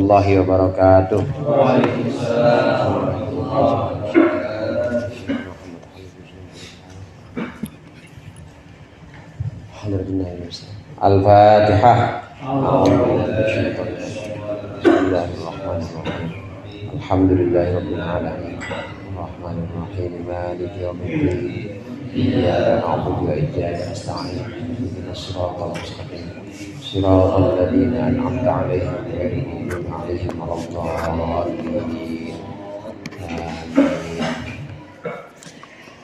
warahmatullahi wabarakatuh. Waalaikumsalam warahmatullahi wabarakatuh. Al-Fatihah. Bismillahirrahmanirrahim. Alhamdulillahirabbil alamin. Arrahmanir rahim. Maliki yaumiddin. Iyyaka na'budu wa iyyaka nasta'in. Ihdinas siratal mustaqim. Siratal ladzina an'amta 'alaihim ghairil maghdubi 'alaihim waladdallin.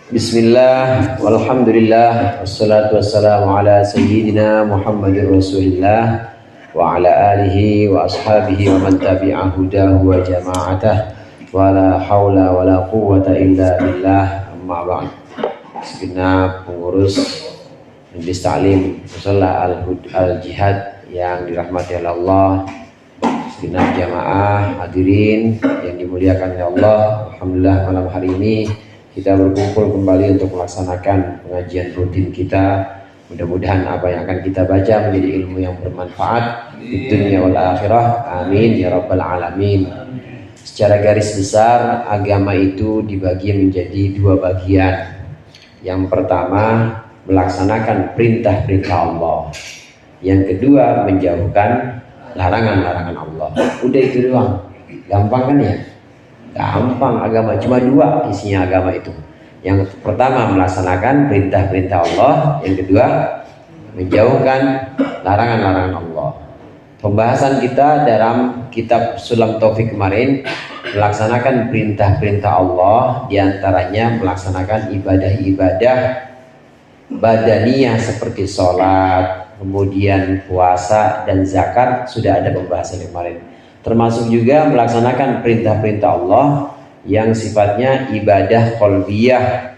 Bismillah, walhamdulillah, wassalatu wassalamu ala sayyidina Muhammadir Rasulillah wa ala alihi wa ashabihi wa man tabi'a hudahu wa jama'atah wa la hawla wa la quwwata illa billah, amma ba'd. Segenap pengurus Majlis Ta'lim Musalla Al-Jihad yang dirahmati oleh Allah, segenap jamaah hadirin yang dimuliakan oleh Allah. Alhamdulillah malam hari ini kita berkumpul kembali untuk melaksanakan pengajian rutin kita. Mudah-mudahan apa yang akan kita baca menjadi ilmu yang bermanfaat di dunia wal akhirah. Amin ya rabbal alamin. Secara garis besar, agama itu dibagi menjadi dua bagian. Yang pertama, melaksanakan perintah-perintah Allah. Yang kedua, menjauhkan larangan-larangan Allah. Udah itu doang. Gampang kan ya? Gampang agama, cuma dua isinya agama itu. Yang pertama melaksanakan perintah-perintah Allah, yang kedua menjauhkan larangan-larangan Allah. Pembahasan kita dalam kitab Sulam Taufik kemarin melaksanakan perintah-perintah Allah, diantaranya melaksanakan ibadah-ibadah badaniyah seperti sholat, kemudian puasa dan zakat. Sudah ada pembahasan kemarin. Termasuk juga melaksanakan perintah-perintah Allah yang sifatnya ibadah qalbiyah,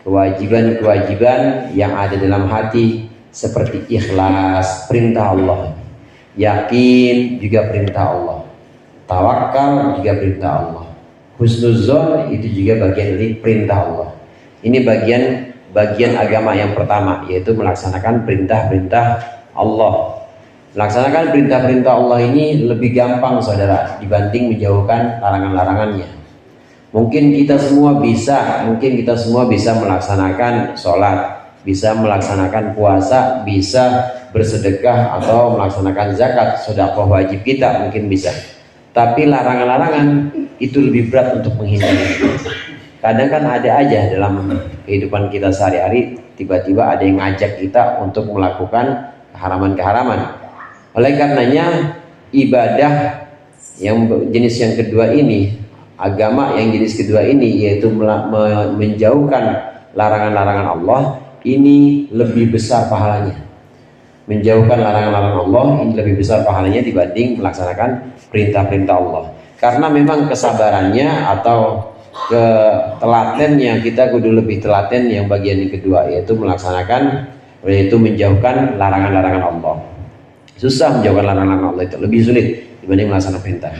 kewajiban-kewajiban yang ada dalam hati seperti ikhlas, perintah Allah, yakin juga perintah Allah, tawakal juga perintah Allah, husnuzon itu juga bagian dari perintah Allah. Ini bagian agama yang pertama, yaitu melaksanakan perintah-perintah Allah. Melaksanakan perintah-perintah Allah ini lebih gampang saudara dibanding menjauhkan larangan-larangannya. Mungkin kita semua bisa melaksanakan sholat, bisa melaksanakan puasa, bisa bersedekah atau melaksanakan zakat, sedekah wajib kita mungkin bisa. Tapi larangan-larangan itu lebih berat untuk menghindari. Kadang kan ada aja dalam kehidupan kita sehari-hari, tiba-tiba ada yang ngajak kita untuk melakukan keharaman-keharaman. Oleh karenanya ibadah yang jenis yang kedua ini, agama yang jenis kedua ini, yaitu menjauhkan larangan-larangan Allah, ini lebih besar pahalanya. Menjauhkan larangan-larangan Allah ini lebih besar pahalanya dibanding melaksanakan perintah-perintah Allah. Karena memang kesabarannya atau ketelatennya, kita kudu lebih telaten yang bagian yang kedua, yaitu menjauhkan larangan-larangan Allah. Susah menjauhkan larangan Allah, itu lebih sulit dibanding melaksanakan perintah.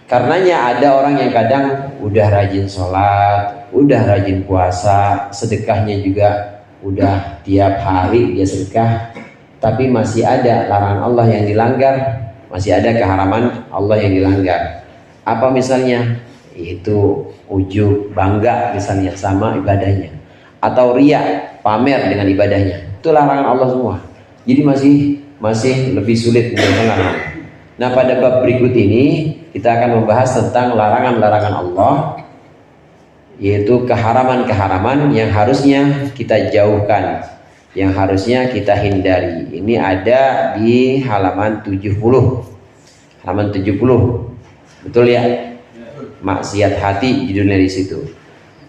Karenanya ada orang yang kadang udah rajin sholat, udah rajin puasa, sedekahnya juga udah tiap hari dia sedekah, tapi masih ada larangan Allah yang dilanggar, masih ada keharaman Allah yang dilanggar. Apa misalnya? Itu ujub, bangga misalnya sama ibadahnya, atau riya, pamer dengan ibadahnya. Itu larangan Allah semua. Jadi masih lebih sulit menjauhkan larangan. Nah, pada bab berikut ini kita akan membahas tentang larangan-larangan Allah, yaitu keharaman-keharaman yang harusnya kita jauhkan, yang harusnya kita hindari. Ini ada di halaman 70. Halaman 70. Betul ya? Maksiat hati judulnya di situ.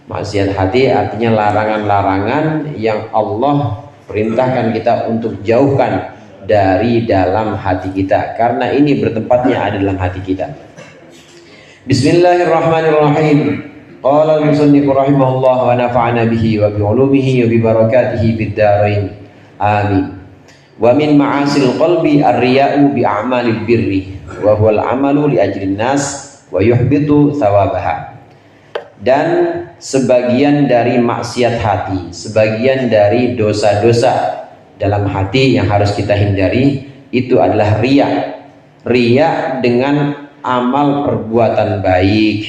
Maksiat hati artinya larangan-larangan yang Allah perintahkan kita untuk jauhkan dari dalam hati kita, karena ini bertempatnya ada dalam hati kita. Bismillahirrahmanirrahim. Qala al-musannif rahimahullah wa nafa'ana bihi wa bi ulumihi wa bi barakatihi fid dharain. Amin. Wa min ma'asil qalbi ar-riya'u bi a'malil birri wa huwa al-'amalu li ajlin nas wa yuhbitu thawabaha. Dan sebagian dari maksiat hati, sebagian dari dosa-dosa dalam hati yang harus kita hindari itu adalah riya. Riya dengan amal perbuatan baik,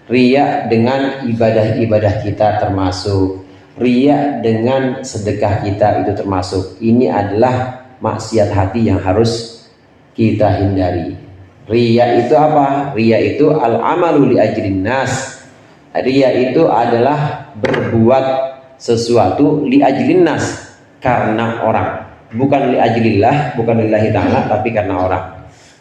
riya dengan ibadah-ibadah kita termasuk, riya dengan sedekah kita itu termasuk. Ini adalah maksiat hati yang harus kita hindari. Riya itu apa? Riya itu al-amalu li ajrin nas. Riya itu adalah berbuat sesuatu li ajrin nas, karena orang. Bukan li ajlillah, bukan lillahi ta'ala, tapi karena orang.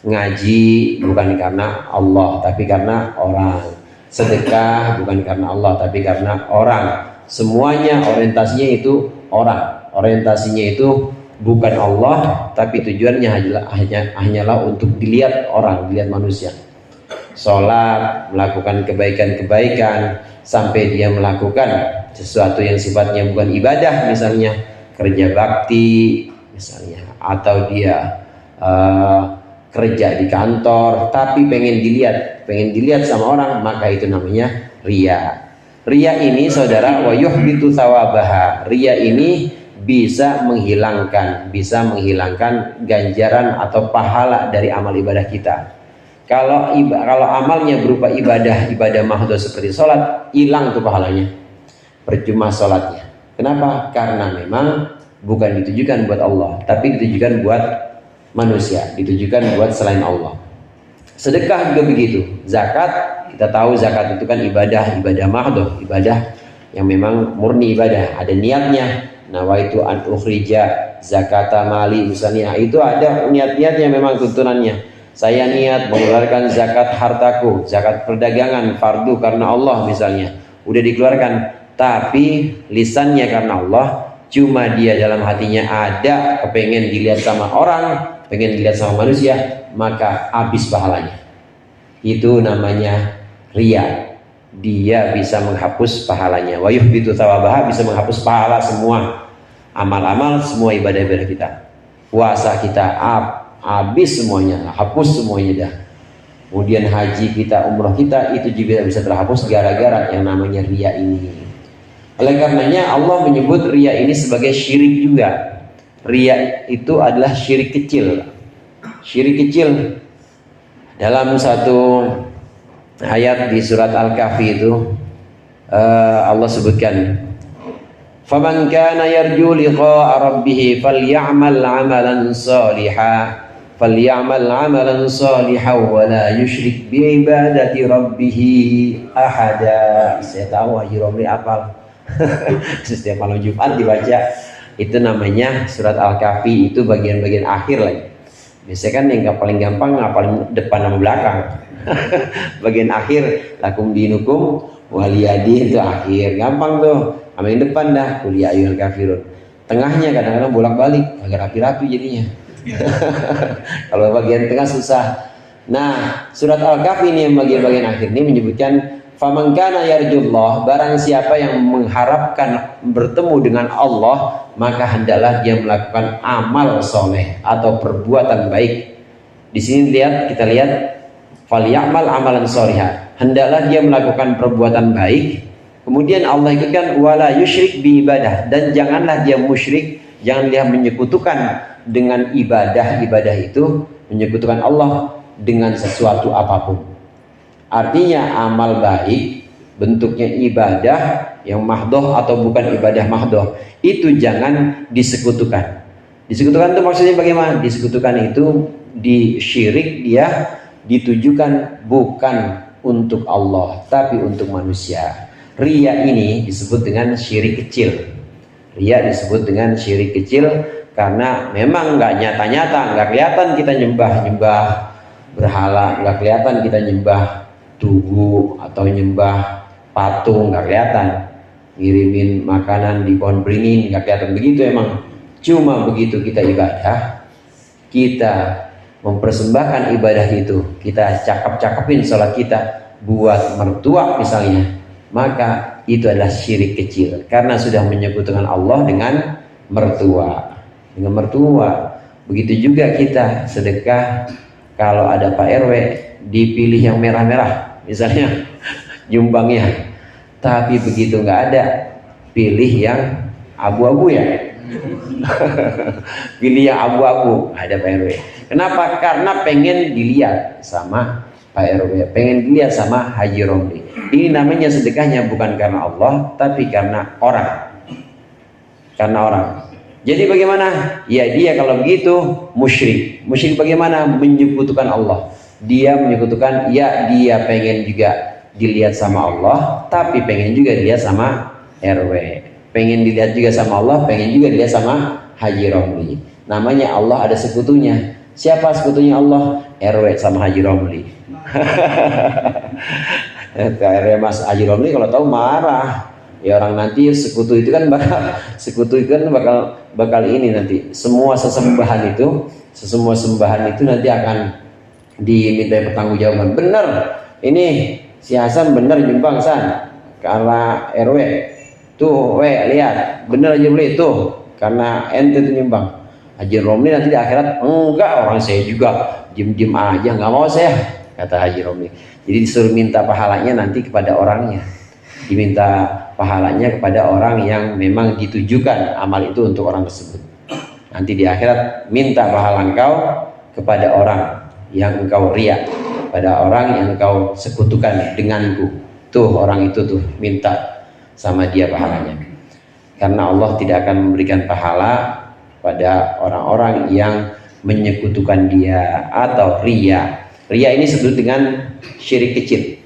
Ngaji bukan karena Allah, tapi karena orang. Sedekah bukan karena Allah, tapi karena orang. Semuanya orientasinya itu orang. Orientasinya itu bukan Allah, tapi tujuannya hanyalah untuk dilihat orang, dilihat manusia. Sholat, melakukan kebaikan-kebaikan, sampai dia melakukan sesuatu yang sifatnya bukan ibadah, misalnya kerja bakti misalnya, atau dia kerja di kantor tapi pengen dilihat sama orang, maka itu namanya riya. Riya ini saudara, wa yuhbitu thawabaha. Riya ini bisa menghilangkan ganjaran atau pahala dari amal ibadah kita. Kalau amalnya berupa ibadah mahdhah seperti sholat, hilang tuh pahalanya, percuma sholatnya. Kenapa? Karena memang bukan ditujukan buat Allah, tapi ditujukan buat manusia, ditujukan buat selain Allah. Sedekah juga begitu. Zakat, kita tahu zakat itu kan ibadah mahdhah, ibadah yang memang murni ibadah, ada niatnya. Nawaitu an ukhrija zakata mali misalnya, itu ada niat-niatnya, memang tuntunannya. Saya niat mengeluarkan zakat hartaku, zakat perdagangan fardu karena Allah misalnya, udah dikeluarkan, tapi lisannya karena Allah, cuma dia dalam hatinya ada kepengen dilihat sama orang, pengen dilihat sama manusia, maka habis pahalanya. Itu namanya riya. Dia bisa menghapus pahalanya. Wa yuhbitu thawabaha, bisa menghapus pahala semua amal-amal, semua ibadah-ibadah kita. Puasa kita habis semuanya, hapus semuanya dah. Kemudian haji kita, umrah kita, itu juga bisa terhapus gara-gara yang namanya riya ini. Oleh karenanya Allah menyebut riya ini sebagai syirik juga. Riya itu adalah syirik kecil. Syirik kecil. Dalam satu ayat di surat Al-Kahfi itu Allah sebutkan, "Faman kana yarju liqa'a rabbih falyamal 'amalan shalihan wa la yusyrik bi ibadati rabbih ahada." Saya tahu Haji Romli apal. Setiap malam Jumat dibaca. Itu namanya surat Al-Kahfi, itu bagian-bagian akhir lagi. Biasanya kan yang paling gampang paling depan sama belakang. Bagian akhir, lakum dinukum waliyadi, itu akhir, gampang tuh. Sama yang depan dah, qul ya ayyuhal kafirun. Tengahnya kadang-kadang bolak-balik, agak rapi-rapi jadinya. Kalau bagian tengah susah. Nah, surat Al-Kahfi ini yang bagian-bagian akhir ini menyebutkan, faman kana yarjullah, barang siapa yang mengharapkan bertemu dengan Allah, maka hendaklah dia melakukan amal soleh atau perbuatan baik. Di sini kita lihat falyamal amalan sholihan, hendaklah dia melakukan perbuatan baik. Kemudian Allah ikutkan wala yusyrik bi ibadah, dan janganlah dia musyrik, jangan dia menyekutukan dengan ibadah itu, menyekutukan Allah dengan sesuatu apapun. Artinya amal baik bentuknya ibadah yang mahdhah atau bukan ibadah mahdhah, itu jangan disekutukan. Disekutukan itu maksudnya bagaimana? Disekutukan itu disyirik, dia ditujukan bukan untuk Allah tapi untuk manusia. Riya ini disebut dengan syirik kecil. Riya disebut dengan syirik kecil karena memang nggak nyata-nyata, nggak kelihatan kita nyembah berhala, nggak kelihatan kita nyembah tugu atau nyembah patung, nggak kelihatan. Ngirimin makanan di pohon beringin, nggak kelihatan begitu emang. Cuma begitu kita ibadah, kita mempersembahkan ibadah itu, kita cakep-cakepin sholat kita buat mertua misalnya, maka itu adalah syirik kecil karena sudah menyekutukan Allah dengan mertua. Begitu juga kita sedekah, kalau ada Pak RW dipilih yang merah-merah misalnya nyumbangnya, tapi begitu nggak ada, pilih yang abu-abu ya. Pilih yang abu-abu, ada Pak RW. Kenapa? Karena pengen dilihat sama Pak RW, pengen dilihat sama Haji Romli. Ini namanya sedekahnya bukan karena Allah, tapi karena orang. Karena orang. Jadi bagaimana? Ya dia kalau begitu musyrik. Musyrik bagaimana? Menyekutukan Allah. Dia menyekutukan, ya dia pengen juga dilihat sama Allah, tapi pengen juga dilihat sama RW. Pengen dilihat juga sama Allah, pengen juga dilihat sama Haji Romli. Namanya Allah ada sekutunya. Siapa sekutunya Allah? RW sama Haji Romli. RW Mas Haji Romli kalau tahu marah. Ya orang nanti sekutu itu kan bakal ini nanti semua sembahan itu nanti akan diminta pertanggungjawaban. Bener, ini si Hasan bener nyumbang San karena RW tuh, lihat bener aja beli tuh karena ente tuh nyumbang. Haji Romli nanti di akhirat enggak, orang saya juga diem aja nggak mau saya, kata Haji Romli. Jadi disuruh minta pahalanya nanti kepada orangnya. Diminta pahalanya kepada orang yang memang ditujukan amal itu untuk orang tersebut. Nanti di akhirat minta pahala engkau kepada orang yang engkau riya, pada orang yang engkau sekutukan denganku. Tuh orang itu tuh minta sama dia pahalanya. Karena Allah tidak akan memberikan pahala pada orang-orang yang menyekutukan dia atau riya. Riya ini disebut dengan syirik kecil.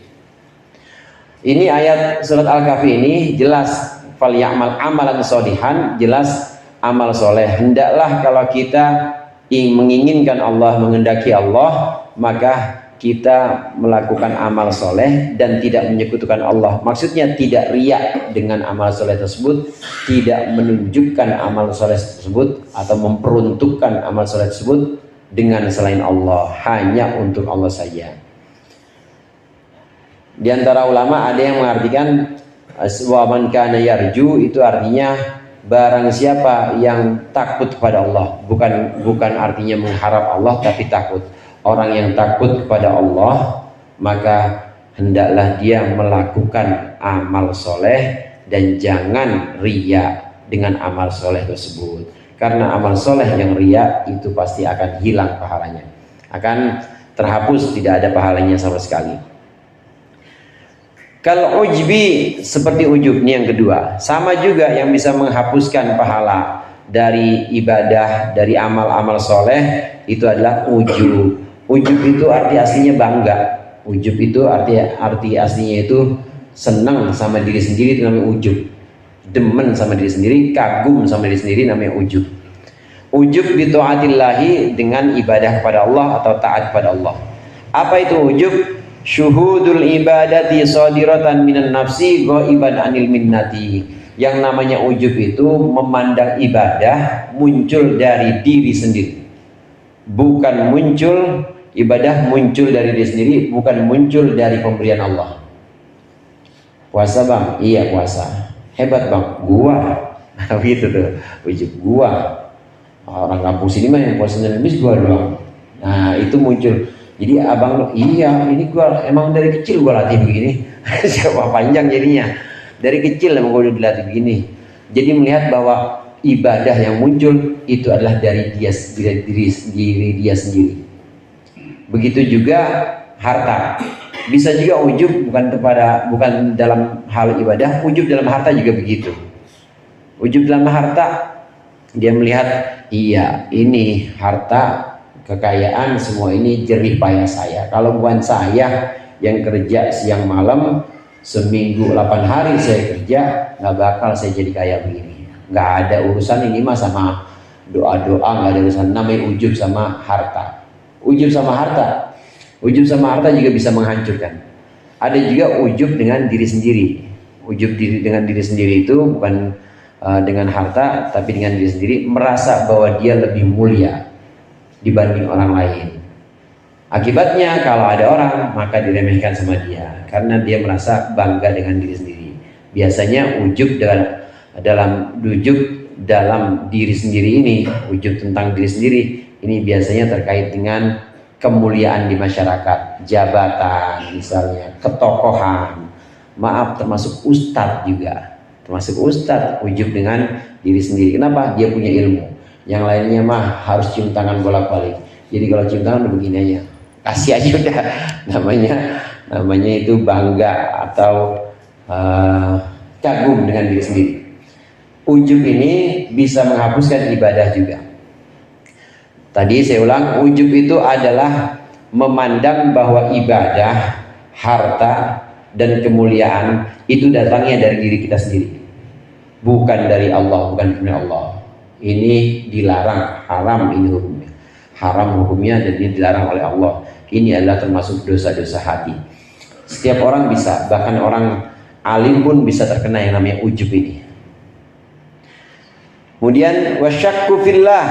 Ini ayat surat Al-Kahfi ini jelas falyamal amalan sholihan, jelas amal soleh. Hendaklah kalau kita menginginkan Allah, menghendaki Allah, maka kita melakukan amal soleh dan tidak menyekutukan Allah. Maksudnya tidak riya dengan amal soleh tersebut, tidak menunjukkan amal soleh tersebut atau memperuntukkan amal soleh tersebut dengan selain Allah, hanya untuk Allah saja. Di antara ulama ada yang mengartikan wa man kana yarju, itu artinya barang siapa yang takut kepada Allah, bukan artinya mengharap Allah tapi takut. Orang yang takut kepada Allah maka hendaklah dia melakukan amal soleh dan jangan riya dengan amal soleh tersebut. Karena amal soleh yang riya itu pasti akan hilang pahalanya, akan terhapus, tidak ada pahalanya sama sekali. Kalau ujbi, seperti ujub, ini yang kedua, sama juga yang bisa menghapuskan pahala dari ibadah, dari amal-amal soleh, itu adalah ujub. Ujub itu arti aslinya bangga. Ujub itu arti aslinya itu senang sama diri sendiri, itu namanya ujub. Demen sama diri sendiri, kagum sama diri sendiri, namanya ujub. Ujub bi taatillahi, dengan ibadah kepada Allah atau taat kepada Allah. Apa itu ujub? Syuhudul ibadati shadiratan minan nafsi ghaiban anil minnati. Yang namanya ujub itu memandang ibadah muncul dari diri sendiri, bukan muncul ibadah muncul dari diri sendiri, bukan muncul dari pemberian Allah. Puasa bang, iya puasa. Hebat bang, gua. Gitu tuh, ujub gua. Orang kampung sini mah yang puasa Senin Kamis gua doang. Nah itu muncul. Jadi abang, iya ini gua emang dari kecil gua latih begini. Siapa panjang jadinya. Dari kecil emang gua udah dilatih begini. Jadi melihat bahwa ibadah yang muncul itu adalah dari diri dia sendiri. Begitu juga harta. Bisa juga ujub bukan dalam hal ibadah, ujub dalam harta juga begitu. Ujub dalam harta, dia melihat, iya ini harta, kekayaan, semua ini jerih payah saya. Kalau bukan saya yang kerja siang malam, seminggu 8 hari saya kerja, nggak bakal saya jadi kaya begini. Nggak ada urusan ini mah sama doa-doa, nggak ada urusan. Namanya ujub sama harta. Ujub sama harta. Ujub sama harta juga bisa menghancurkan. Ada juga ujub dengan diri sendiri. Ujub dengan diri sendiri itu bukan dengan harta, tapi dengan diri sendiri, merasa bahwa dia lebih mulia dibanding orang lain. Akibatnya kalau ada orang maka diremehkan sama dia karena dia merasa bangga dengan diri sendiri. Biasanya ujub dalam diri sendiri ini, ujub tentang diri sendiri ini biasanya terkait dengan kemuliaan di masyarakat, jabatan misalnya, ketokohan, maaf termasuk ustadz juga, termasuk ustadz, ujub dengan diri sendiri. Kenapa? Dia punya ilmu. Yang lainnya mah harus cium tangan bolak-balik. Jadi kalau cium tangan begini aja, kasih aja udah. Namanya itu bangga atau kagum dengan diri sendiri. Ujub ini bisa menghapuskan ibadah juga. Tadi saya ulang, ujub itu adalah memandang bahwa ibadah, harta, dan kemuliaan itu datangnya dari diri kita sendiri, bukan dari Allah, bukan dari Allah. Ini dilarang, haram ini hukumnya. Haram hukumnya dan ini dilarang oleh Allah. Ini adalah termasuk dosa-dosa hati. Setiap orang bisa, bahkan orang alim pun bisa terkena yang namanya ujub ini. Kemudian wasyakku fillah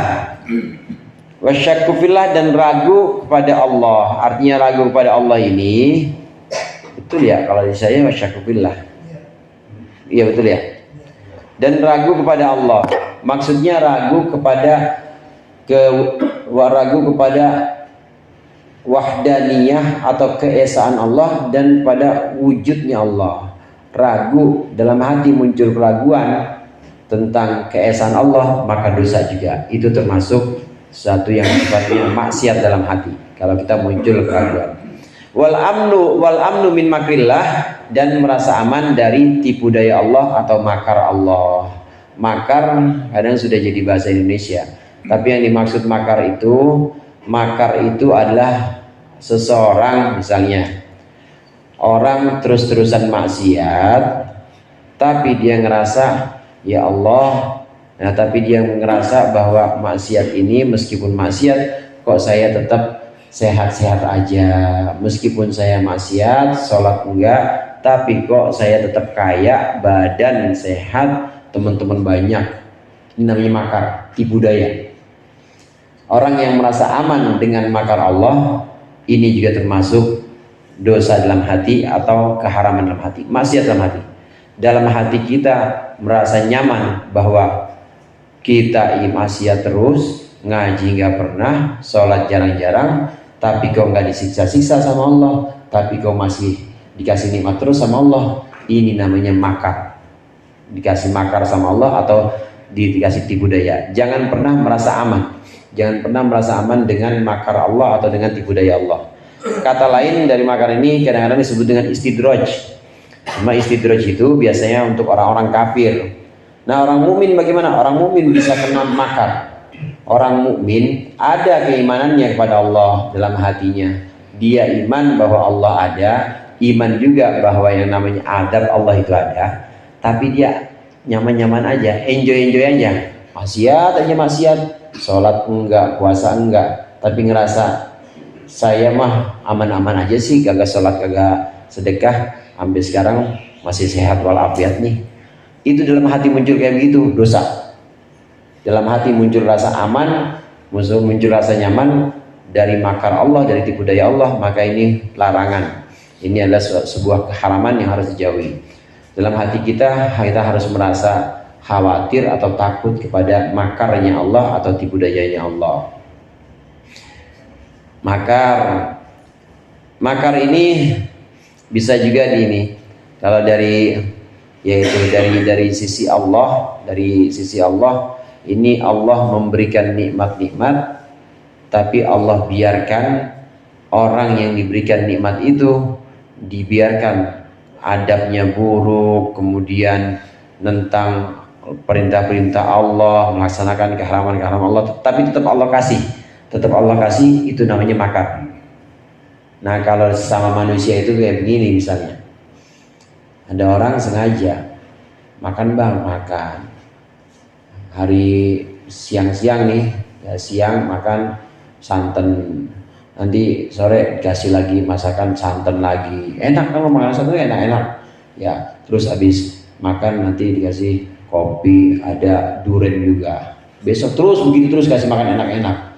dan ragu kepada Allah. Artinya ragu kepada Allah ini betul ya, kalau di saya wasyakku fillah. Iya betul ya. Dan ragu kepada Allah. Maksudnya ragu kepada wahdaniyah atau keesaan Allah dan pada wujudnya Allah. Ragu, dalam hati muncul keraguan tentang keesaan Allah, maka dosa juga. Itu termasuk satu yang sifatnya maksiat dalam hati. Kalau kita muncul keraguan. Wal amnu min makrillah, dan merasa aman dari tipu daya Allah atau makar Allah. Makar kadang sudah jadi bahasa Indonesia. Tapi yang dimaksud makar itu adalah seseorang, misalnya orang terus-terusan maksiat, tapi dia ngerasa ya Allah, nah tapi dia ngerasa bahwa maksiat ini, meskipun maksiat kok saya tetap sehat-sehat aja, meskipun saya maksiat, sholat enggak, tapi kok saya tetap kaya, badan sehat, teman-teman banyak. Ini namanya makar, tipu daya. Orang yang merasa aman dengan makar Allah, ini juga termasuk dosa dalam hati atau keharaman dalam hati, maksiat dalam hati. Dalam hati kita merasa nyaman bahwa kita maksiat terus, ngaji nggak pernah, sholat jarang-jarang, tapi kau nggak disiksa-siksa sama Allah, tapi kau masih dikasih nikmat terus sama Allah. Ini namanya makar, dikasih makar sama Allah atau dikasih tipu daya. Jangan pernah merasa aman, jangan pernah merasa aman dengan makar Allah atau dengan tipu daya Allah. Kata lain dari makar ini kadang-kadang disebut dengan istidraj. Cuma istidraj itu biasanya untuk orang-orang kafir. Nah, orang mukmin bagaimana? Orang mukmin bisa kena makar. Orang mukmin ada keimanannya kepada Allah dalam hatinya. Dia iman bahwa Allah ada, iman juga bahwa yang namanya adab Allah itu ada. Tapi dia nyaman-nyaman aja, enjoy aja. Maksiat aja maksiat, sholat enggak, puasa enggak, tapi ngerasa saya mah aman-aman aja sih, kagak sholat, kagak sedekah, sampai sekarang masih sehat walafiat nih. Itu dalam hati muncul kayak begitu, dosa. Dalam hati muncul rasa aman, muncul rasa nyaman dari makar Allah, dari tipu daya Allah, maka ini larangan. Ini adalah sebuah keharaman yang harus dijauhi. Dalam hati kita harus merasa khawatir atau takut kepada makarnya Allah atau tipu dayanya Allah. Makar ini bisa juga kalau dari sisi Allah, ini Allah memberikan nikmat-nikmat, tapi Allah biarkan orang yang diberikan nikmat itu dibiarkan adabnya buruk, kemudian tentang perintah-perintah Allah, melaksanakan keharaman-keharaman Allah, tapi tetap Allah kasih, itu namanya makar. Nah, kalau sama manusia itu kayak begini misalnya, ada orang sengaja makan hari siang-siang nih, ya siang makan santan, nanti sore dikasih lagi masakan santan lagi, enak kalau makan santan enak-enak ya. Terus habis makan nanti dikasih kopi, ada durian juga, besok terus begitu terus kasih makan enak-enak,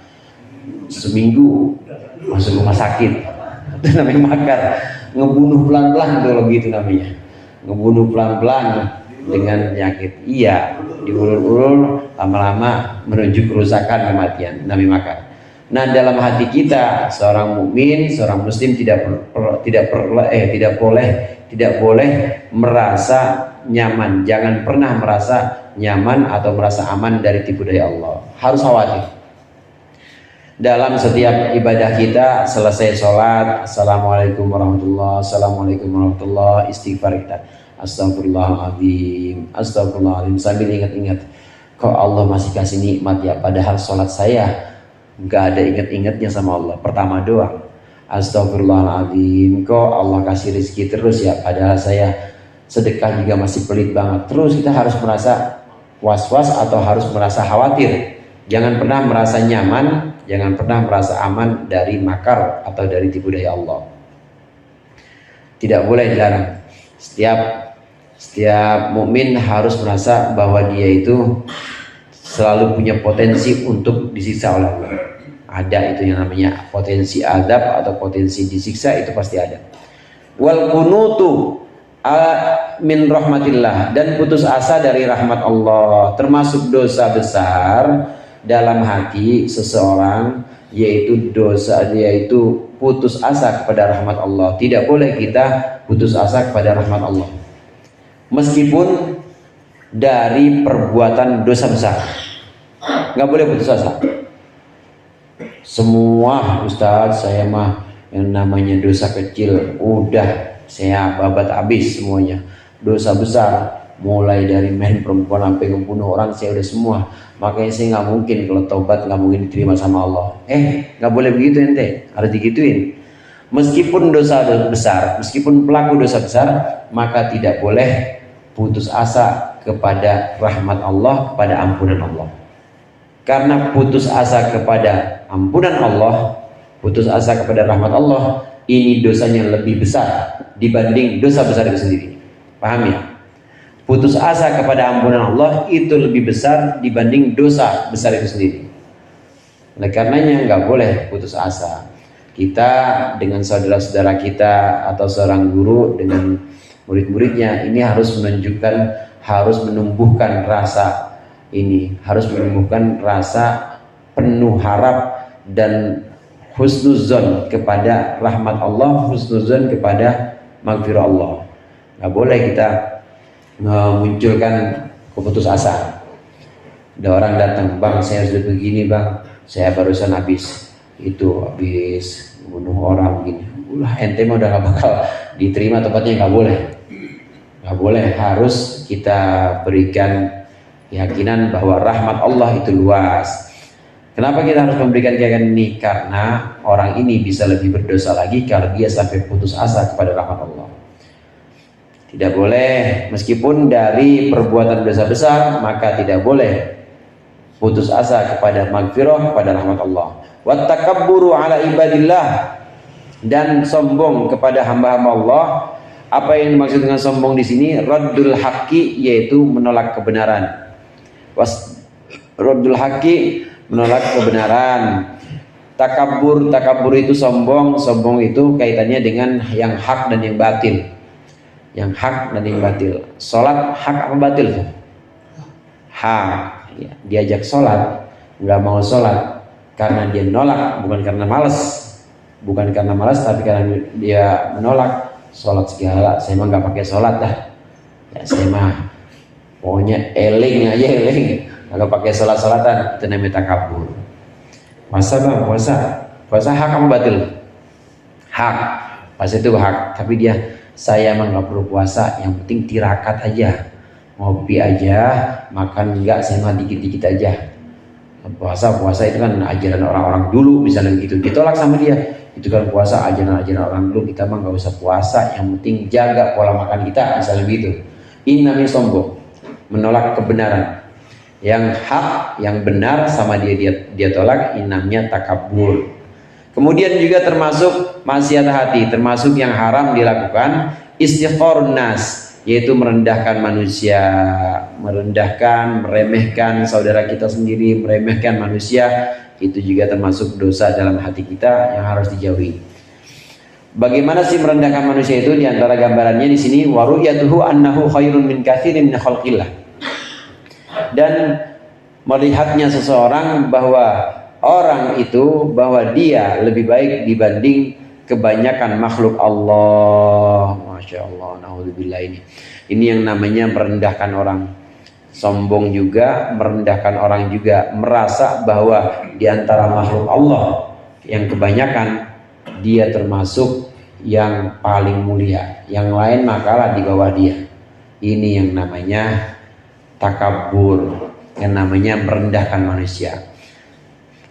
seminggu masuk rumah sakit. Itu namanya makar, ngebunuh pelan-pelan kalau gitu namanya, ngebunuh pelan-pelan dengan penyakit. Iya, diulur-ulur lama-lama menuju kerusakan, kematian, namanya makar. Nah, dalam hati kita seorang mukmin, seorang muslim tidak boleh merasa nyaman. Jangan pernah merasa nyaman atau merasa aman dari tipu daya Allah. Harus khawatir. dalam setiap ibadah kita. Selesai sholat, assalamualaikum warahmatullah, assalamualaikum warahmatullah, istighfar kita, astagfirullahaladzim, astagfirullahaladzim, sambil ingat-ingat, kok Allah masih kasih nikmat ya, padahal sholat saya gak ada ingat-ingatnya sama Allah. Pertama doang, astagfirullahaladzim, kok Allah kasih rezeki terus ya, padahal saya sedekah juga masih pelit banget. Terus kita harus merasa was-was atau harus merasa khawatir. Jangan pernah merasa nyaman, jangan pernah merasa aman dari makar atau dari tipu daya Allah. Tidak boleh dilarang. Setiap mukmin harus merasa bahwa dia itu selalu punya potensi untuk disiksa oleh Allah. Ada itu yang namanya potensi azab atau potensi disiksa, itu pasti ada. Wal kunutu min rahmatillah, dan putus asa dari rahmat Allah, termasuk dosa besar dalam hati seseorang, yaitu putus asa kepada rahmat Allah. Tidak boleh kita putus asa kepada rahmat Allah meskipun dari perbuatan dosa besar, nggak boleh putus asa. Semua Ustadz, saya mah yang namanya dosa kecil udah saya babat habis semuanya. Dosa besar mulai dari main perempuan sampai ngebunuh orang saya udah semua. Makanya saya nggak mungkin kalau taubat nggak mungkin diterima sama Allah. Nggak boleh begitu ente, harus digituin. Meskipun dosa besar, meskipun pelaku dosa besar, maka tidak boleh putus asa kepada rahmat Allah, kepada ampunan Allah. Karena putus asa kepada ampunan Allah, putus asa kepada rahmat Allah, ini dosanya lebih besar dibanding dosa besar itu sendiri. Paham ya? Putus asa kepada ampunan Allah itu lebih besar dibanding dosa besar itu sendiri. Oleh karenanya nggak boleh putus asa. Kita dengan saudara-saudara kita atau seorang guru dengan murid-muridnya ini harus menunjukkan, harus menumbuhkan rasa ini, harus menumbuhkan rasa penuh harap dan husnuzon kepada rahmat Allah, husnuzon kepada maghfirah Allah. Nggak boleh kita memunculkan keputus asa. Ada orang datang, bang saya sudah begini bang, saya barusan habis bunuh orang begini. Ente mah udah gak bakal diterima tempatnya. Nggak boleh, harus kita berikan keyakinan bahwa rahmat Allah itu luas. Kenapa kita harus memberikan keyakinan ini? Karena orang ini bisa lebih berdosa lagi kalau dia sampai putus asa kepada rahmat Allah. Tidak boleh, meskipun dari perbuatan dosa besar, maka tidak boleh putus asa kepada maghfirah, kepada rahmat Allah. Wattakabburu ala ibadillah, dan sombong kepada hamba-hamba Allah. Apa yang dimaksud dengan sombong di sini? Raddul haqqi, yaitu menolak kebenaran. Raddul haqqi, menolak kebenaran. Takabur itu sombong itu kaitannya dengan yang hak dan yang batil. Yang hak dan yang batil. Sholat hak apa batil? Hak. Ya, diajak sholat, nggak mau sholat karena dia nolak, bukan karena malas, tapi karena dia menolak. Sholat segala, saya mah nggak pakai sholat dah. Ya, saya mah pokoknya eling aja, nggak pakai sholat-sholatan. Itu namanya takabur. Puasa bang, puasa hak apa batil? Hak, puasa itu hak. Tapi saya mah nggak perlu puasa, yang penting tirakat aja, ngopi aja, makan enggak, saya mah dikit-dikit aja. Puasa itu kan ajaran orang-orang dulu, misalnya begitu, ditolak sama dia. Itu kan puasa ajaran orang dulu, kita mah nggak usah puasa, yang penting jaga pola makan kita, misalnya begitu. Ini namanya sombong, menolak kebenaran. Yang hak, yang benar sama dia tolak, ini namanya takabur. Kemudian juga termasuk maksiat hati, termasuk yang haram dilakukan, istigharun nas, yaitu merendahkan manusia, meremehkan saudara kita sendiri, meremehkan manusia. Itu juga termasuk dosa dalam hati kita yang harus dijauhi. Bagaimana sih merendahkan manusia itu? Di antara gambarannya di sini, waru'yatuhu annahu khairun min katsirin min khalqillah. Dan melihatnya seseorang bahwa orang itu, bahwa dia lebih baik dibanding kebanyakan makhluk Allah. Masya Allah, naudzubillah. Ini yang namanya merendahkan orang. sombong juga, merendahkan orang juga, merasa bahwa di antara makhluk Allah yang kebanyakan dia termasuk yang paling mulia, yang lain makalah di bawah dia. Ini yang namanya takabur, yang namanya merendahkan manusia.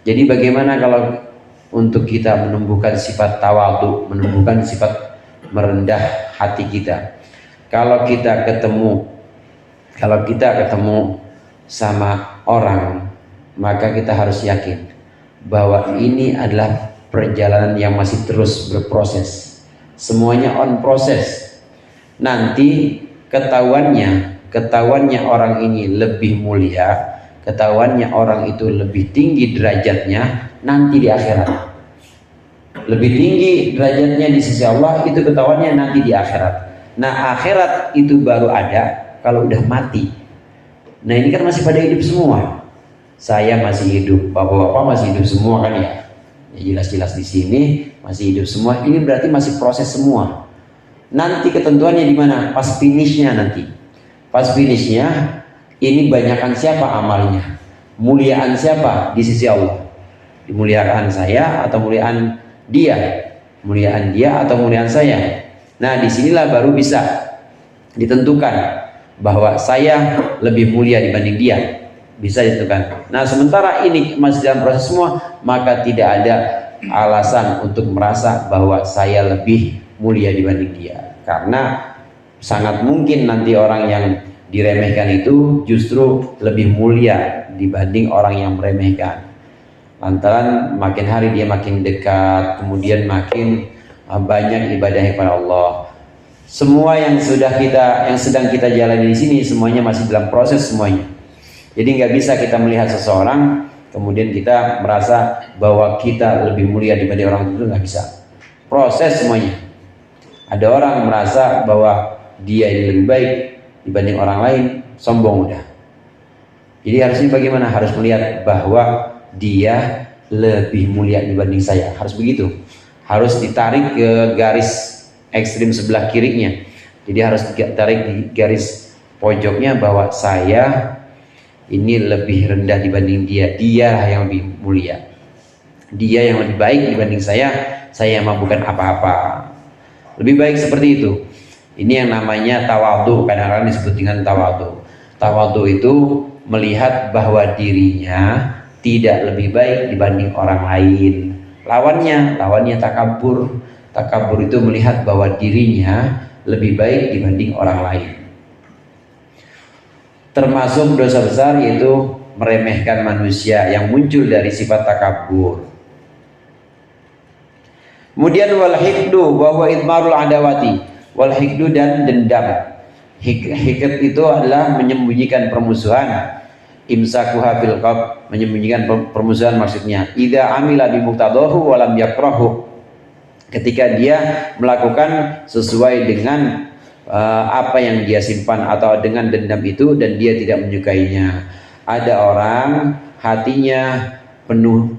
Jadi bagaimana kalau untuk kita menumbuhkan sifat tawadhu, menumbuhkan sifat merendah hati kita? Kalau kita ketemu sama orang, maka kita harus yakin bahwa ini adalah perjalanan yang masih terus berproses. Semuanya on proses. Nanti ketahuannya orang ini lebih mulia, ketahuannya orang itu lebih tinggi derajatnya nanti di akhirat. Lebih tinggi derajatnya di sisi Allah itu ketahuannya nanti di akhirat. Nah, akhirat itu baru ada kalau udah mati. Nah, ini kan masih pada hidup semua. Saya masih hidup, bapak-bapak masih hidup semua kan ya. Jelas-jelas di sini masih hidup semua. Ini berarti masih proses semua. Nanti ketentuannya di mana? Pas finishnya nanti. Pas finishnya ini banyakkan siapa amalnya? Muliaan siapa di sisi Allah? Dimuliakan saya atau muliaan dia? Muliaan dia atau muliaan saya? Nah, disinilah baru bisa ditentukan bahwa saya lebih mulia dibanding dia. Bisa ditentukan. Nah, sementara ini masih dalam proses semua, maka tidak ada alasan untuk merasa bahwa saya lebih mulia dibanding dia. Karena sangat mungkin nanti orang yang diremehkan itu justru lebih mulia dibanding orang yang meremehkan. Lantaran makin hari dia makin dekat, kemudian makin banyak ibadahnya kepada Allah. Semua yang sedang kita jalani di sini semuanya masih dalam proses semuanya. Jadi nggak bisa kita melihat seseorang kemudian kita merasa bahwa kita lebih mulia dibanding orang itu, nggak bisa. Proses semuanya. Ada orang merasa bahwa dia ini lebih baik dibanding orang lain, sombong udah. Jadi harusnya bagaimana? Harus melihat bahwa dia lebih mulia dibanding saya. Harus begitu. Harus ditarik ke garis ekstrim sebelah kirinya. Jadi harus ditarik di garis pojoknya bahwa saya ini lebih rendah dibanding dia. Dia yang lebih mulia. Dia yang lebih baik dibanding saya mah bukan apa-apa. Lebih baik seperti itu. Ini yang namanya tawadhu, kadang-kadang disebut dengan tawadhu. Tawadhu itu melihat bahwa dirinya tidak lebih baik dibanding orang lain. Lawannya takabur. Takabur itu melihat bahwa dirinya lebih baik dibanding orang lain. Termasuk dosa besar yaitu meremehkan manusia yang muncul dari sifat takabur. Kemudian wal hikdu wa huwa idmarul adawati. Wal hikdu dan dendam. Hikd itu adalah menyembunyikan permusuhan. Imsakuha fil qalb, menyembunyikan permusuhan maksudnya. Idza amila bi muqtadahu wa lam yakrahu. Ketika dia melakukan sesuai dengan apa yang dia simpan atau dengan dendam itu dan dia tidak menyukainya. Ada orang hatinya penuh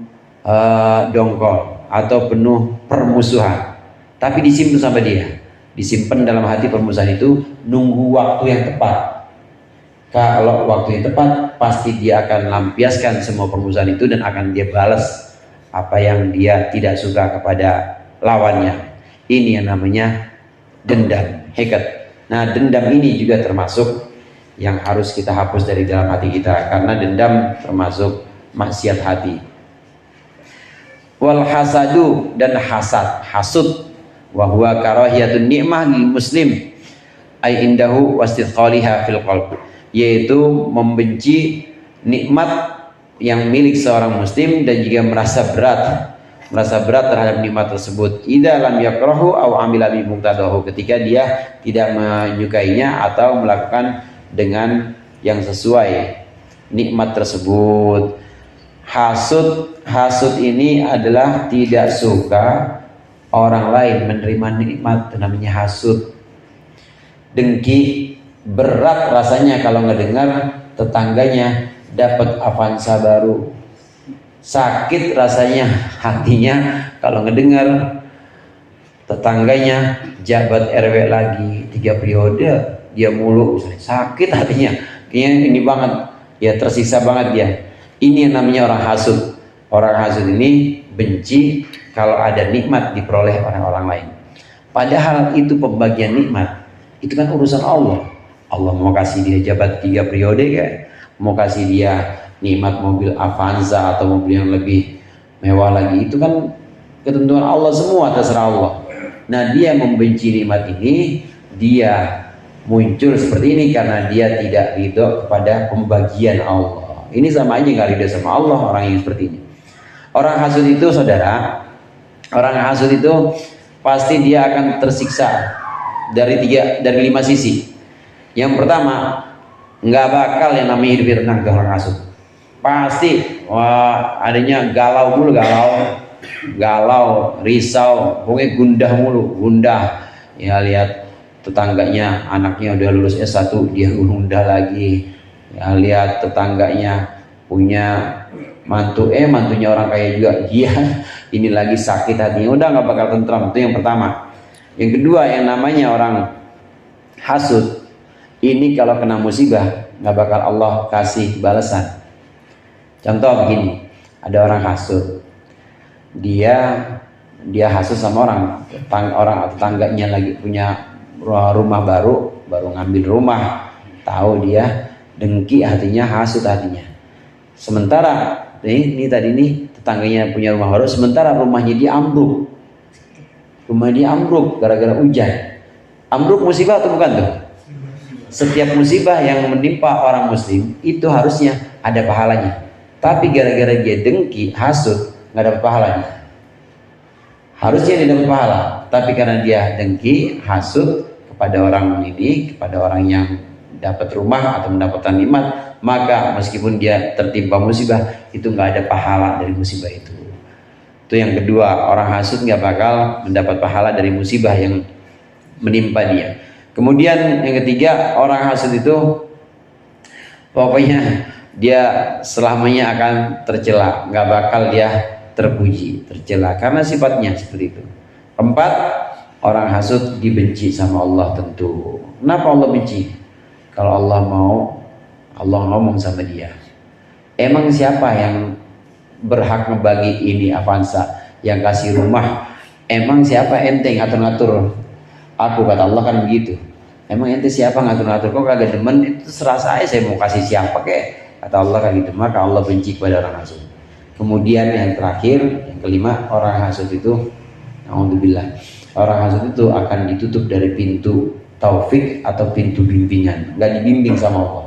dongkol atau penuh permusuhan, tapi disimpan sama dia, disimpan dalam hati permusuhan itu, nunggu waktu yang tepat. Kalau waktu yang tepat pasti dia akan lampiaskan semua permusuhan itu dan akan dia balas apa yang dia tidak suka kepada lawannya. Ini yang namanya dendam, hikd. Nah, dendam ini juga termasuk yang harus kita hapus dari dalam hati kita, karena dendam termasuk maksiat hati. Wal hasadu, dan hasud, wa huwa karahiyatun ni'mah lil muslim ay indahu wastithqaliha fil qalb, yaitu membenci nikmat yang milik seorang muslim dan juga merasa berat terhadap nikmat tersebut. Idza lam yakrahu aw amila bi muqtadahu, ketika dia tidak menyukainya atau melakukan dengan yang sesuai nikmat tersebut. Hasud ini adalah tidak suka orang lain menerima nikmat, namanya hasud. Dengki, berat rasanya kalau ngedengar tetangganya dapat Avanza baru. Sakit rasanya hatinya kalau ngedengar tetangganya jabat RW lagi 3 periode dia mulu, sakit hatinya kayaknya ini banget, ya tersiksa banget dia. Ini yang namanya orang hasud. Orang hasud ini benci kalau ada nikmat diperoleh orang lain. Padahal itu pembagian nikmat, itu kan urusan Allah. Allah mau kasih dia jabat 3 periode kayak, mau kasih dia nikmat mobil Avanza atau mobil yang lebih mewah lagi, itu kan ketentuan Allah semua, terserah Allah. Nah, dia membenci nikmat ini, dia muncul seperti ini karena dia tidak ridho kepada pembagian Allah. Ini sama aja nggak ridho sama Allah orang yang seperti ini. Orang hasud itu, saudara, orang hasud itu pasti dia akan tersiksa dari 5 sisi. Yang pertama, nggak bakal yang namanya hidup tenang ke orang hasud. Pasti adanya galau mulu, galau, risau, pokoknya gundah mulu, gundah. Ya lihat tetangganya anaknya udah lulus S1, dia gundah lagi. Ya lihat tetangganya punya mantunya orang kaya juga, dia ini lagi sakit hatinya, udah nggak bakal tentram. Itu yang pertama. Yang kedua, yang namanya orang hasud ini kalau kena musibah nggak bakal Allah kasih balasan. Contoh begini, ada orang hasud, dia hasud sama orang tetangganya lagi punya rumah baru ngambil rumah, tahu dia dengki hatinya, hasud hatinya. Sementara ini tetangganya punya rumah baru, sementara rumahnya dia ambruk. Rumah dia ambruk gara-gara hujan. Ambruk musibah atau bukan tuh? Setiap musibah yang menimpa orang muslim itu harusnya ada pahalanya. Tapi gara-gara dia dengki, hasud, nggak dapat pahalanya. Harusnya dia dapat pahala, tapi karena dia dengki, hasud kepada orang ini, kepada orang yang dapat rumah atau mendapatkan nikmat, maka meskipun dia tertimpa musibah, itu nggak ada pahala dari musibah itu. Itu yang kedua, orang hasud nggak bakal mendapat pahala dari musibah yang menimpa dia. Kemudian yang ketiga, orang hasud itu pokoknya dia selamanya akan tercela, nggak bakal dia terpuji, tercela, karena sifatnya seperti itu. Keempat, orang hasud dibenci sama Allah tentu. Kenapa Allah benci? Kalau Allah mau, Allah ngomong sama dia, emang siapa yang berhak ngebagi ini Avanza, yang kasih rumah? Emang siapa ente ngatur-ngatur aku? Kata Allah kan begitu. Emang ente siapa ngatur-ngatur? Kok kagak demen? Itu serah saya mau kasih siapa kek? Kata Allah kan gitu. Maka Allah benci kepada orang hasud. Kemudian yang terakhir, yang kelima, orang hasud itu, alhamdulillah, orang hasud itu akan ditutup dari pintu taufik atau pintu bimbingan, nggak dibimbing sama Allah,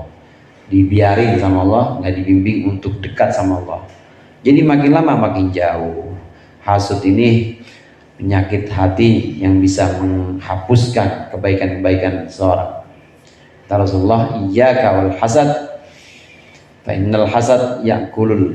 dibiarin sama Allah, nggak dibimbing untuk dekat sama Allah. Jadi makin lama makin jauh. Hasud ini penyakit hati yang bisa menghapuskan kebaikan-kebaikan seseorang. Kata Rasulullah, iyyaka wal hasad, fa innal hasad yakulul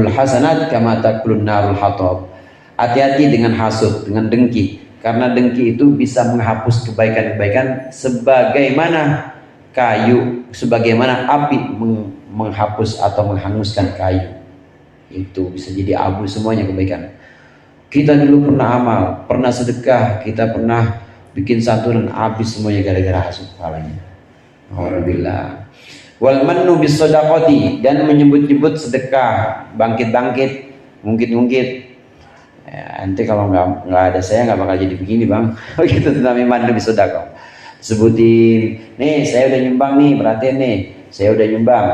hasanat kama takulun narul hatab. Hati-hati dengan hasud, dengan dengki. Karena dengki itu bisa menghapus kebaikan-kebaikan sebagaimana kayu, sebagaimana api menghapus atau menghanguskan kayu. Itu bisa jadi abu semuanya kebaikan. Kita dulu pernah amal, pernah sedekah, kita pernah bikin santunan, habis semuanya gara-gara hasud pahalanya. Alhamdulillah. Wal mannu bis shadaqati, dan menyebut-nyebut sedekah, bangkit-bangkit, ngungkit-ngungkit. Ya, nanti kalau nggak ada saya nggak bakal jadi begini bang. Begitu namanya mandu bisodako. Sebutin, nih saya udah nyumbang nih, perhatiin nih, saya udah nyumbang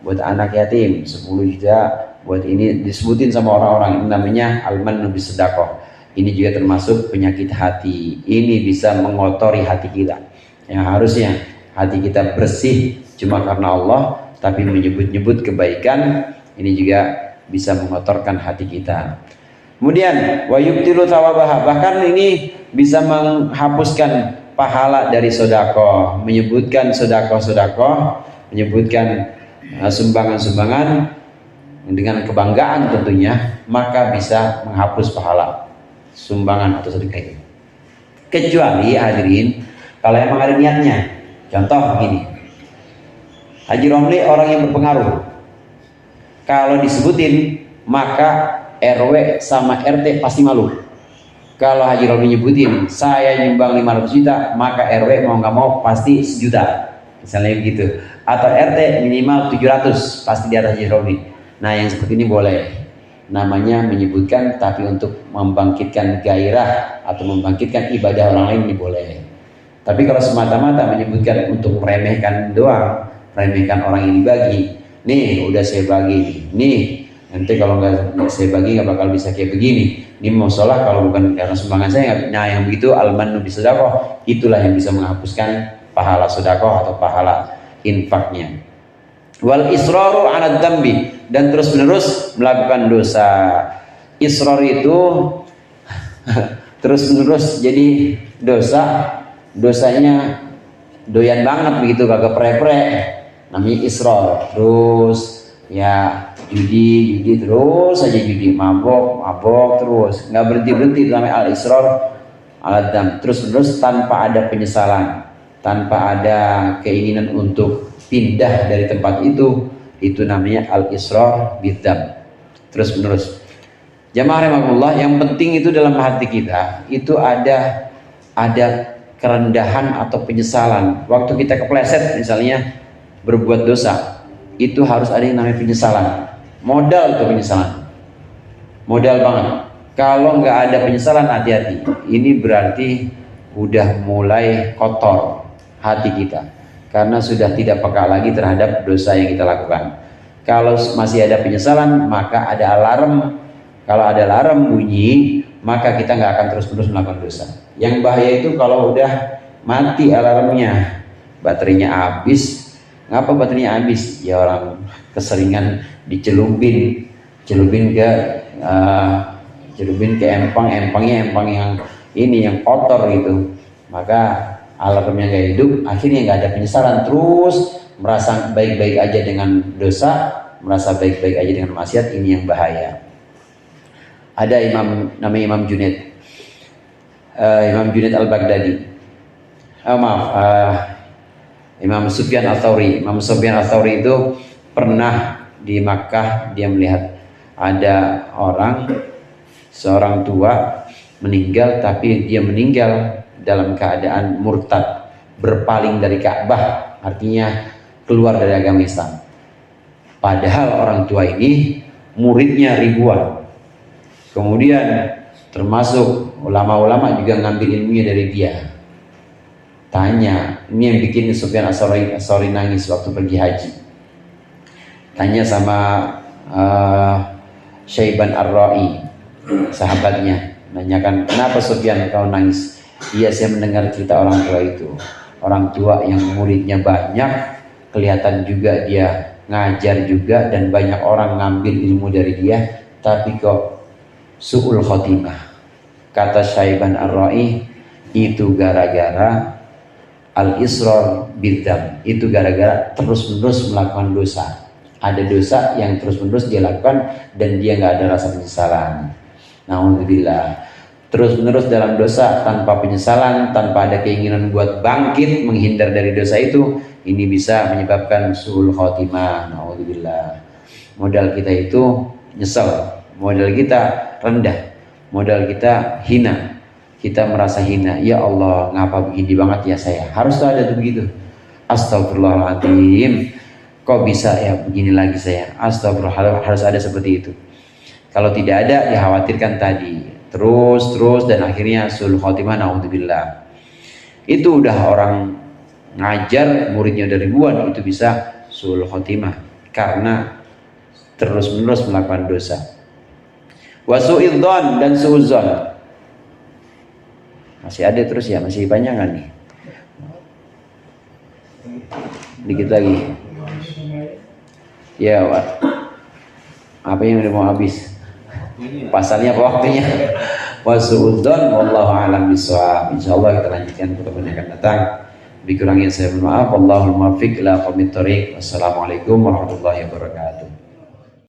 buat anak yatim 10 juta, buat ini, disebutin sama orang-orang. Ini namanya al-mannu bisodako. Ini juga termasuk penyakit hati. Ini bisa mengotori hati kita. Yang harusnya hati kita bersih cuma karena Allah, tapi menyebut-nyebut kebaikan, ini juga bisa mengotorkan hati kita. Kemudian wa yubtilu thawabaha, bahkan ini bisa menghapuskan pahala dari sedekah. Menyebutkan sedekah, menyebutkan sumbangan-sumbangan dengan kebanggaan tentunya, maka bisa menghapus pahala sumbangan atau sedekah itu. Kecuali hadirin kalau emang ada niatnya. Contoh begini, Haji Romli orang yang berpengaruh, kalau disebutin maka RW sama RT pasti malu. Kalau Haji Romli nyebutin saya nyumbang 500 juta, maka RW mau nggak mau pasti 1 juta. misalnya begitu. Atau RT minimal 700 pasti di atas Haji Robi. Nah yang seperti ini boleh, namanya menyebutkan tapi untuk membangkitkan gairah atau membangkitkan ibadah orang lain ini boleh. Tapi kalau semata-mata menyebutkan untuk meremehkan doang, meremehkan orang yang dibagi, nih udah saya bagi nih, nanti kalau nggak saya bagi nggak bakal bisa kayak begini. Ini mau sholat kalau bukan karena sumbangan saya. Nah yang begitu al-mannu bisedaqah, itulah yang bisa menghapuskan pahala sedekah atau pahala infaknya. Wal israru 'ala dzambi, dan terus menerus melakukan dosa. Israr itu terus menerus jadi dosa, dosanya doyan banget begitu, kagak pre-pre, namanya israr. Terus ya judi terus aja, judi, mabok terus, nggak berhenti namanya al-israr ala dzam. Terus menerus tanpa ada penyesalan, tanpa ada keinginan untuk pindah dari tempat itu namanya al-israr bidzam. Terus menerus. Jamaah rahimakumullah, yang penting itu dalam hati kita itu ada kerendahan atau penyesalan. Waktu kita kepleset misalnya berbuat dosa, itu harus ada yang namanya penyesalan. Modal tuh penyesalan, modal banget. Kalau nggak ada penyesalan, hati-hati. Ini berarti udah mulai kotor hati kita, karena sudah tidak peka lagi terhadap dosa yang kita lakukan. Kalau masih ada penyesalan, maka ada alarm. Kalau ada alarm bunyi, maka kita nggak akan terus-menerus melakukan dosa. Yang bahaya itu kalau udah mati alarmnya, baterainya habis. Ngapa baterainya habis? Ya orang keseringan dicelupin ke empangnya yang ini yang kotor gitu. Maka alarmnya nggak hidup, akhirnya nggak ada penyesalan, terus merasa baik-baik aja dengan dosa, merasa baik-baik aja dengan maksiat. Ini yang bahaya. Ada imam namanya Imam Junaid, Imam Junaid al-Baghdadi, Imam Sufyan al-Thawri. Imam Sufyan al-Thawri itu pernah di Makkah, dia melihat ada seorang tua meninggal, tapi dia meninggal dalam keadaan murtad, berpaling dari Ka'bah, artinya keluar dari agama Islam. Padahal orang tua ini muridnya ribuan. Kemudian termasuk ulama-ulama juga ngambil ilmunya dari dia. Tanya, ini yang bikin Sufyan as-Sawri nangis waktu pergi haji. Tanya sama Syaiban Ar-Ra'i, sahabatnya, nanyakan, kenapa Sufyan kau nangis? Iya, saya mendengar cerita orang tua itu. Orang tua yang muridnya banyak, kelihatan juga dia ngajar juga, dan banyak orang ngambil ilmu dari dia, tapi kok su'ul khotimah. Kata Syaiban Ar-Ra'i, itu gara-gara al-israr bidzam, itu gara-gara terus-menerus melakukan dosa. Ada dosa yang terus-menerus dia lakukan dan dia nggak ada rasa penyesalan. Na'udzubillah. Terus-menerus dalam dosa tanpa penyesalan, tanpa ada keinginan buat bangkit menghindar dari dosa itu, ini bisa menyebabkan su'ul khotimah. Na'udzubillah. Modal kita itu nyesel, modal kita rendah, modal kita hina, kita merasa hina. Ya Allah, ngapa begini banget ya saya? Harus ada tuh begitu. Astagfirullahaladzim, kok bisa ya begini lagi saya? Astagfirullah, harus ada seperti itu. Kalau tidak ada, dikhawatirkan tadi terus dan akhirnya sul khotimah. Naudzubillah. Itu udah orang ngajar muridnya dari ribuan, itu bisa sul khotimah karena terus-menerus melakukan dosa. Wasu'idzon dan su'udzon. Masih ada terus ya, masih panjangan nih. Dikit lagi. Ya, apa yang udah mau habis? Pasalnya apa waktunya? Wasu'udzon wallahu a'lam bishawab. Insyaallah kita lanjutkan pertemuan yang akan datang. Lebih kurangnya saya mohon maaf. Wallahul muwaffiq ila aqwamit thoriq. Wassalamualaikum warahmatullahi wabarakatuh.